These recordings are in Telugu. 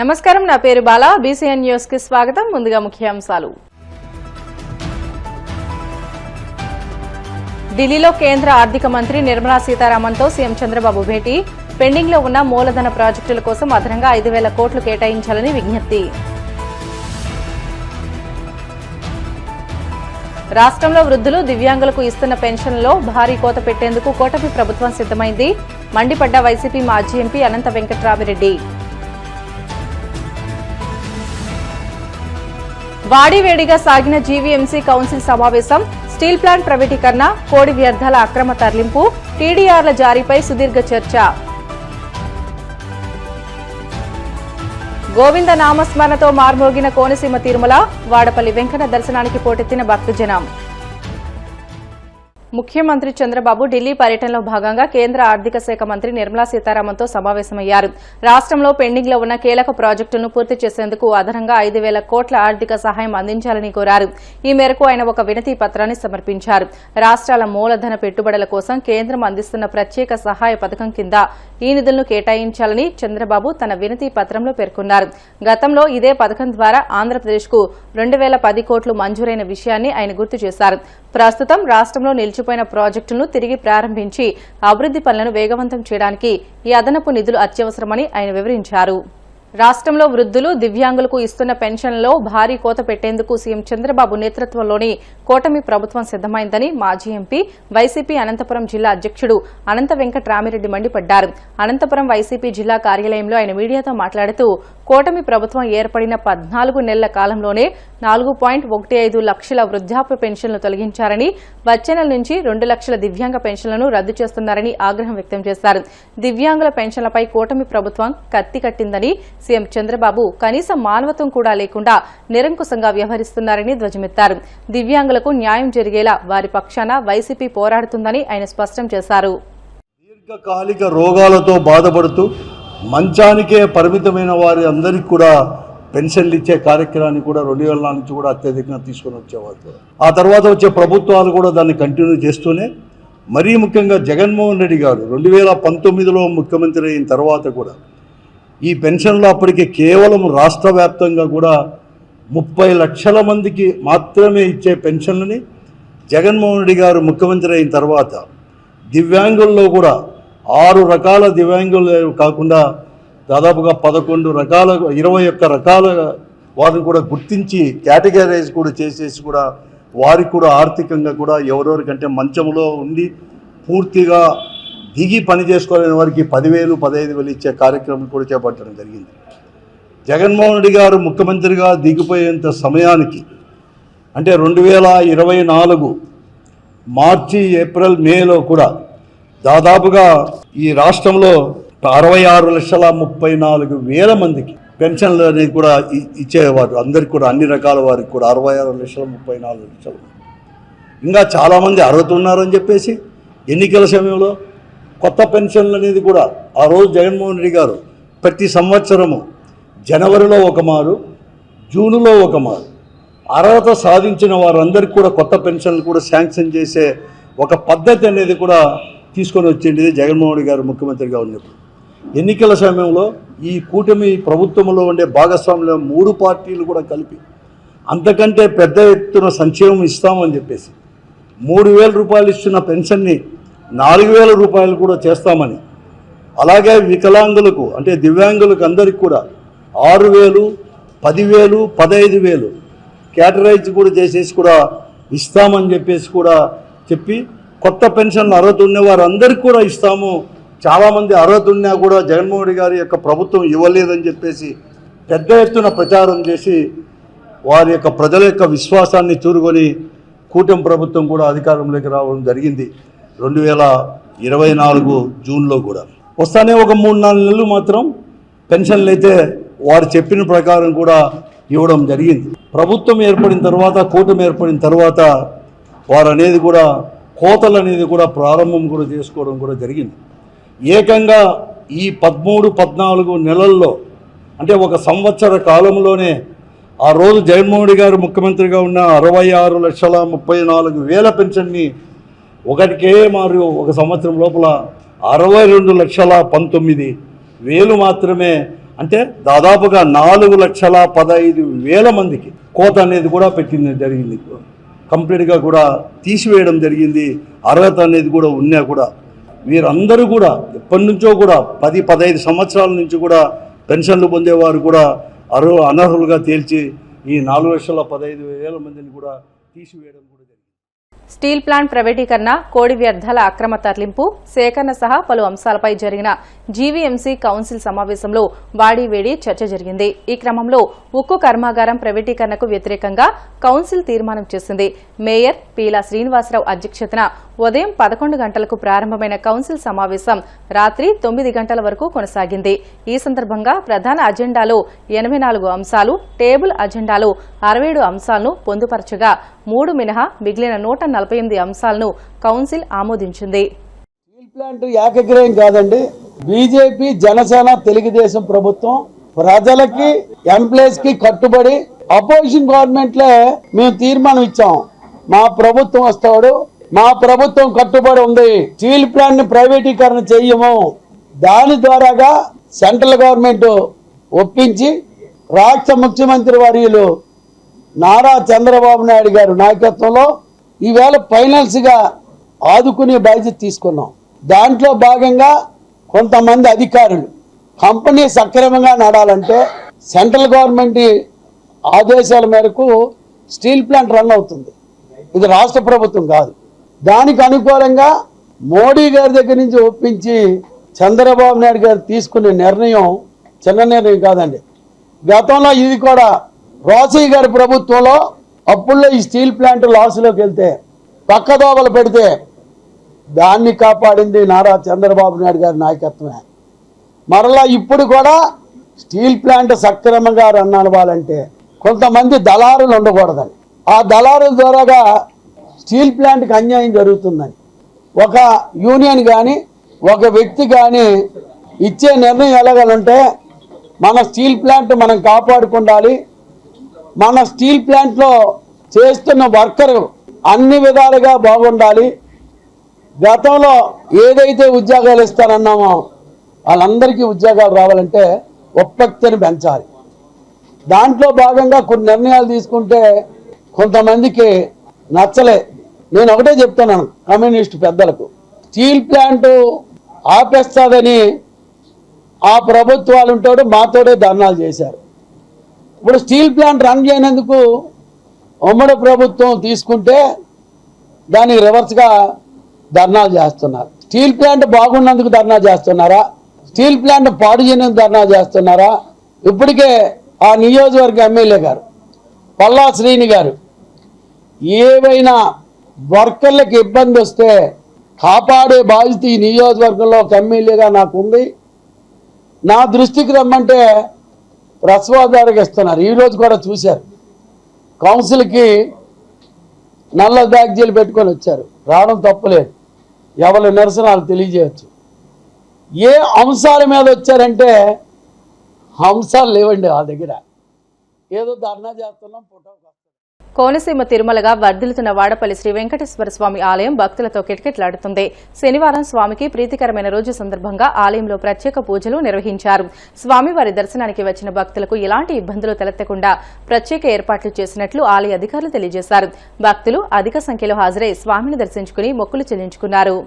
నమస్కారం, నా పేరు బాలా. బీసీఎన్ న్యూస్ కి స్వాగతం. ముందుగా ముఖ్యాంశాలు. ఢిల్లీలో కేంద్ర ఆర్థిక మంత్రి నిర్మలా సీతారామన్తో సీఎం చంద్రబాబు భేటీ. పెండింగ్ లో ఉన్న మూలధన ప్రాజెక్టుల కోసం అదనంగా 5,000 కోట్లు కేటాయించాలని విజ్ఞప్తి. రాష్ట్రంలో వృద్ధులు, దివ్యాంగులకు ఇస్తున్న పెన్షన్లలో భారీ కోత పెట్టేందుకు కూటమి ప్రభుత్వం సిద్దమైంది. మండిపడ్డ వైసీపీ మాజీ ఎంపీ అనంత వెంకట్రామిరెడ్డి. వాడివేడిగా సాగిన జీవీఎంసీ కౌన్సిల్ సమావేశం. స్టీల్ ప్లాంట్ ప్రైవేటీకరణ, కోడి వ్యర్థాల అక్రమ తరలింపు, టీడీఆర్ల జారీపై సుదీర్ఘ చర్చ. గోవింద నామస్మరణతో మార్మోగిన కోనసీమ తిరుమల. వాడపల్లి వెంకన్న దర్శనానికి పోటెత్తిన భక్తజనం. ముఖ్యమంత్రి చంద్రబాబు ఢిల్లీ పర్యటనలో భాగంగా కేంద్ర ఆర్థిక శాఖ మంత్రి నిర్మలా సీతారామన్తో సమావేశమయ్యారు. రాష్ట్రంలో పెండింగ్ లో ఉన్న కీలక ప్రాజెక్టులను పూర్తి చేసేందుకు అదనంగా 5,000 కోట్ల ఆర్థిక సహాయం అందించాలని కోరారు. ఈ మేరకు ఆయన ఒక వినతి పత్రాన్ని సమర్పించారు. రాష్ట్రాల మూలధన పెట్టుబడుల కోసం కేంద్రం అందిస్తున్న ప్రత్యేక సహాయ పథకం కింద ఈ నిధులను కేటాయించాలని చంద్రబాబు తన వినతి పత్రంలో పేర్కొన్నారు. గతంలో ఇదే పథకం ద్వారా ఆంధ్రప్రదేశ్ కు 2,010 కోట్లు మంజూరైన విషయాన్ని ఆయన గుర్తు చేశారు. ప్రస్తుతం రాష్ట్రంలో నిలిచిపోయిన ప్రాజెక్టులను తిరిగి ప్రారంభించి అభివృద్ది పనులను వేగవంతం చేయడానికి ఈ అదనపు నిధులు అత్యవసరమని ఆయన వివరించారు. రాష్ట్రంలో వృద్ధులు, దివ్యాంగులకు ఇస్తున్న పెన్షన్లలో భారీ కోత పెట్టేందుకు సీఎం చంద్రబాబు నేతృత్వంలోని కూటమి ప్రభుత్వం సిద్దమైందని మాజీ ఎంపీ, వైసీపీ అనంతపురం జిల్లా అధ్యక్షుడు అనంత వెంకట్రామిరెడ్డి మండిపడ్డారు. అనంతపురం వైసీపీ జిల్లా కార్యాలయంలో ఆయన మీడియాతో మాట్లాడుతూ కూటమి ప్రభుత్వం ఏర్పడిన 14 నెలల కాలంలోనే 4.15 లక్షల వృద్ధాప్య పెన్షన్లు తొలగించారని, వచ్చే నెల నుంచి 2 లక్షల దివ్యాంగ పెన్షన్లను రద్దు చేస్తున్నారని ఆగ్రహం వ్యక్తం చేశారు. దివ్యాంగుల పెన్షన్లపై కూటమి ప్రభుత్వం కత్తి కట్టిందని, సీఎం చంద్రబాబు కనీస మానవత్వం కూడా లేకుండా నిరంకుశంగా వ్యవహరిస్తున్నారని ధ్వజమెత్తారు. దివ్యాంగులకు న్యాయం జరిగేలా వారి పక్షాన వైసీపీ పోరాడుతుందని ఆయన స్పష్టం చేశారు. దీర్ఘకాలిక రోగాలతో బాధపడుతూ మంచానికే పరిమితమైన వారి అందరికీ కూడా పెన్షన్లు ఇచ్చే కార్యక్రమాన్ని కూడా 2000 నుంచి కూడా అత్యధికంగా తీసుకొని వచ్చేవారు. ఆ తర్వాత వచ్చే ప్రభుత్వాలు కూడా దాన్ని కంటిన్యూ చేస్తూనే, మరీ ముఖ్యంగా జగన్మోహన్ రెడ్డి గారు 2019లో ముఖ్యమంత్రి అయిన తర్వాత కూడా ఈ పెన్షన్లు అప్పటికే కేవలం రాష్ట్ర వ్యాప్తంగా కూడా 30 లక్షల మందికి మాత్రమే ఇచ్చే పెన్షన్లని జగన్మోహన్ రెడ్డి గారు ముఖ్యమంత్రి అయిన తర్వాత దివ్యాంగుల్లో కూడా 6 రకాల దివ్యాంగులు కాకుండా దాదాపుగా 11 రకాల 21 రకాల వారిని కూడా గుర్తించి కేటగరైజ్ కూడా చేసేసి కూడా వారికి కూడా ఆర్థికంగా కూడా ఎవరెవరికంటే మంచంలో ఉండి పూర్తిగా దిగి పని చేసుకోలేని వారికి 10,000, 15,000 ఇచ్చే కార్యక్రమం కూడా చేపట్టడం జరిగింది. జగన్మోహన్ రెడ్డి గారు ముఖ్యమంత్రిగా దిగిపోయేంత సమయానికి అంటే 2024 మార్చి, ఏప్రిల్, మేలో కూడా దాదాపుగా ఈ రాష్ట్రంలో 66,34,000 మందికి పెన్షన్లు అనేది కూడా ఇచ్చేవారు. అందరికి కూడా, అన్ని రకాల వారికి కూడా 66,34,000. ఇంకా చాలామంది అర్హత ఉన్నారని చెప్పేసి ఎన్నికల సమయంలో కొత్త పెన్షన్లు అనేది కూడా ఆ రోజు జగన్మోహన్ రెడ్డి గారు ప్రతి సంవత్సరము జనవరిలో ఒక మారు, జూన్లో ఒక మారు అర్హత సాధించిన వారందరికీ కూడా కొత్త పెన్షన్లు కూడా శాంక్షన్ చేసే ఒక పద్ధతి అనేది కూడా తీసుకొని వచ్చింది జగన్మోహన్ రెడ్డి గారు ముఖ్యమంత్రిగా ఉన్నప్పుడు. ఎన్నికల సమయంలో ఈ కూటమి ప్రభుత్వంలో ఉండే భాగస్వాములు 3 పార్టీలు కూడా కలిపి అంతకంటే పెద్ద ఎత్తున సంక్షేమం ఇస్తామని చెప్పేసి 3,000 రూపాయలు ఇస్తున్న పెన్షన్ని 4,000 రూపాయలు కూడా చేస్తామని, అలాగే వికలాంగులకు అంటే దివ్యాంగులకు అందరికి కూడా 6,000, 10,000, 15,000 కేటరైజ్ కూడా చేసేసి కూడా ఇస్తామని చెప్పేసి కూడా చెప్పి కొత్త పెన్షన్లు అర్హత ఉన్న వారందరికీ కూడా ఇస్తాము, చాలామంది అర్హత ఉన్నా కూడా జగన్మోహన్ రెడ్డి గారి యొక్క ప్రభుత్వం ఇవ్వలేదని చెప్పేసి పెద్ద ఎత్తున ప్రచారం చేసి వారి యొక్క ప్రజల యొక్క విశ్వాసాన్ని చూరుకొని కూటమి ప్రభుత్వం కూడా అధికారంలోకి రావడం జరిగింది. 2024 జూన్లో కూడా వస్తానే ఒక 3-4 నెలలు మాత్రం పెన్షన్లు అయితే వారు చెప్పిన ప్రకారం కూడా ఇవ్వడం జరిగింది. ప్రభుత్వం ఏర్పడిన తర్వాత, కూటమి ఏర్పడిన తర్వాత వారు అనేది కూడా కోతలు అనేది కూడా ప్రారంభం కూడా చేసుకోవడం కూడా జరిగింది. ఏకంగా ఈ 13-14 నెలల్లో అంటే ఒక సంవత్సర కాలంలోనే ఆ రోజు జగన్మోహన్ రెడ్డి గారు ముఖ్యమంత్రిగా ఉన్న 66,34,000 పెన్షన్ని ఒకటికే మారు ఒక సంవత్సరం లోపల 62,19,000 మాత్రమే అంటే దాదాపుగా 4,15,000 మందికి కోత అనేది కూడా పెట్టింది జరిగింది. కంప్లీట్గా కూడా తీసివేయడం జరిగింది. అర్హత అనేది కూడా ఉన్నా కూడా వీరందరూ కూడా ఎప్పటి నుంచో కూడా 10-15 సంవత్సరాల నుంచి కూడా పెన్షన్లు పొందేవారు కూడా అనర్హులుగా తేల్చి ఈ 4,15,000 మందిని కూడా తీసివేయడం కూడా జరిగింది. స్టీల్ ప్లాంట్ ప్రైవేటీకరణ, కోడి వ్యర్థాల అక్రమ తరలింపు, సేకరణ సహా పలు అంశాలపై జరిగిన జీవీఎంసీ కౌన్సిల్ సమావేశంలో వాడివేడి చర్చ జరిగింది. ఈ క్రమంలో ఉక్కు కర్మాగారం ప్రైవేటీకరణకు వ్యతిరేకంగా కౌన్సిల్ తీర్మానం చేసింది. మేయర్ పీలా శ్రీనివాసరావు అధ్యక్షతన ఉదయం 11 గంటలకు ప్రారంభమైన కౌన్సిల్ సమావేశం రాత్రి 9 గంటల వరకు కొనసాగింది. ఈ సందర్భంగా ప్రధాన అజెండాలో 84 అంశాలు, టేబుల్ అజెండాలో 67 అంశాలను పొందుపరచగా 3 మినహా మిగిలిన 148 అంశాలను కౌన్సిల్ ఆమోదించింది. స్టీల్ ప్లాంట్ ఏకగ్రహం కాదండి. బీజేపీ, జనసేన, తెలుగుదేశం ప్రభుత్వం ప్రజలకి, ఎంప్లాయీస్ కి కట్టుబడి అపోజిషన్ గవర్నమెంట్లే మేము తీర్మానం ఇచ్చాం. మా ప్రభుత్వం వస్తాడు, మా ప్రభుత్వం కట్టుబడి ఉంది, స్టీల్ ప్లాంట్ ని ప్రైవేటీకరణ చెయ్యము. దాని ద్వారాగా సెంట్రల్ గవర్నమెంట్ ఒప్పించి రాష్ట్ర ముఖ్యమంత్రి వర్యులు నారా చంద్రబాబు నాయుడు గారు నాయకత్వంలో ఈవేళ ఫైనల్స్ గా ఆదుకునే బాధ్యత తీసుకున్నాం. దాంట్లో భాగంగా కొంతమంది అధికారులు కంపెనీ సక్రమంగా నడాలంటే సెంట్రల్ గవర్నమెంట్ ఆదేశాల మేరకు స్టీల్ ప్లాంట్ రన్ అవుతుంది. ఇది రాష్ట్ర ప్రభుత్వం కాదు. దానికి అనుకూలంగా మోడీ గారి దగ్గర నుంచి ఒప్పించి చంద్రబాబు నాయుడు గారు తీసుకునే నిర్ణయం చిన్న నిర్ణయం కాదండి. గతంలో ఇది కూడా రోసయ్య గారి ప్రభుత్వంలో అప్పుల్లో ఈ స్టీల్ ప్లాంట్ లాస్లోకి వెళ్తే పక్కదోవలు పెడితే దాన్ని కాపాడింది నారా చంద్రబాబు నాయుడు గారి నాయకత్వమే. మరలా ఇప్పుడు కూడా స్టీల్ ప్లాంట్ సక్రమంగా రన్ అవ్వాలంటే కొంతమంది దళారులు ఉండకూడదని, ఆ దళారుల ద్వారాగా స్టీల్ ప్లాంట్కి అన్యాయం జరుగుతుందని ఒక యూనియన్ కానీ ఒక వ్యక్తి కానీ ఇచ్చే నిర్ణయం ఎలాగలంటే మన స్టీల్ ప్లాంట్ మనం కాపాడుకుండాలి, మన స్టీల్ ప్లాంట్లో చేస్తున్న వర్కరు అన్ని విధాలుగా బాగుండాలి, గతంలో ఏదైతే ఉద్యోగాలు ఇస్తారన్నామో వాళ్ళందరికీ ఉద్యోగాలు రావాలంటే ఉత్పత్తిని పెంచాలి. దాంట్లో భాగంగా కొన్ని నిర్ణయాలు తీసుకుంటే కొంతమందికి నచ్చలే. నేను ఒకటే చెప్తున్నాను కమ్యూనిస్టు పెద్దలకు, స్టీల్ ప్లాంట్ ఆపేస్తాదని ఆ ప్రభుత్వాలు ఉంటాడు మాతోడే ధర్నాలు చేశారు. ఇప్పుడు స్టీల్ ప్లాంట్ రన్ చేయనందుకు ఉమ్మడి ప్రభుత్వం తీసుకుంటే దానికి రివర్స్గా ధర్నాలు చేస్తున్నారు. స్టీల్ ప్లాంట్ బాగున్నందుకు ధర్నా చేస్తున్నారా, స్టీల్ ప్లాంట్ పాడు చేయనందుకు ధర్నా చేస్తున్నారా? ఇప్పటికే ఆ నియోజకవర్గ ఎమ్మెల్యే గారు పల్లా శ్రీని గారు ఏవైనా వర్కర్లకు ఇబ్బంది వస్తే కాపాడే బాధ్యత ఈ నియోజకవర్గంలో ఒక ఎమ్మెల్యేగా నాకు ఉంది, నా దృష్టికి రమ్మంటే ప్రసవాదారికి ఇస్తున్నారు. ఈరోజు కూడా చూశారు, కౌన్సిల్కి నల్ల బ్యాగ్జీలు పెట్టుకొని వచ్చారు. రావడం తప్పులేదు, ఎవరి నిరసనలు తెలియజేయచ్చు. ఏ అంశాల మీద వచ్చారంటే అంశాలు లేవండి ఆ దగ్గర, ఏదో ధర్నా చేస్తున్నాం ఫోటో. కోనసీమ తిరుమలగా వర్ధిల్లుతున్న వాడపల్లి శ్రీ వెంకటేశ్వర స్వామి ఆలయం భక్తులతో కిటకిటలాడుతుంది. శనివారం స్వామికి ప్రీతికరమైన రోజు సందర్భంగా ఆలయంలో ప్రత్యేక పూజలు నిర్వహించారు. స్వామివారి దర్శనానికి వచ్చిన భక్తులకు ఎలాంటి ఇబ్బందులు తలెత్తకుండా ప్రత్యేక ఏర్పాట్లు చేసినట్లు ఆలయ అధికారులు తెలియజేశారు. భక్తులు అధిక సంఖ్యలో హాజరై స్వామిని దర్శించుకుని మొక్కులు చెల్లించుకున్నారు.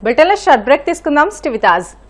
బ్రిటన్లో షార్ట్ బ్రేక్ తీసుకుందాం. స్టివితాజ్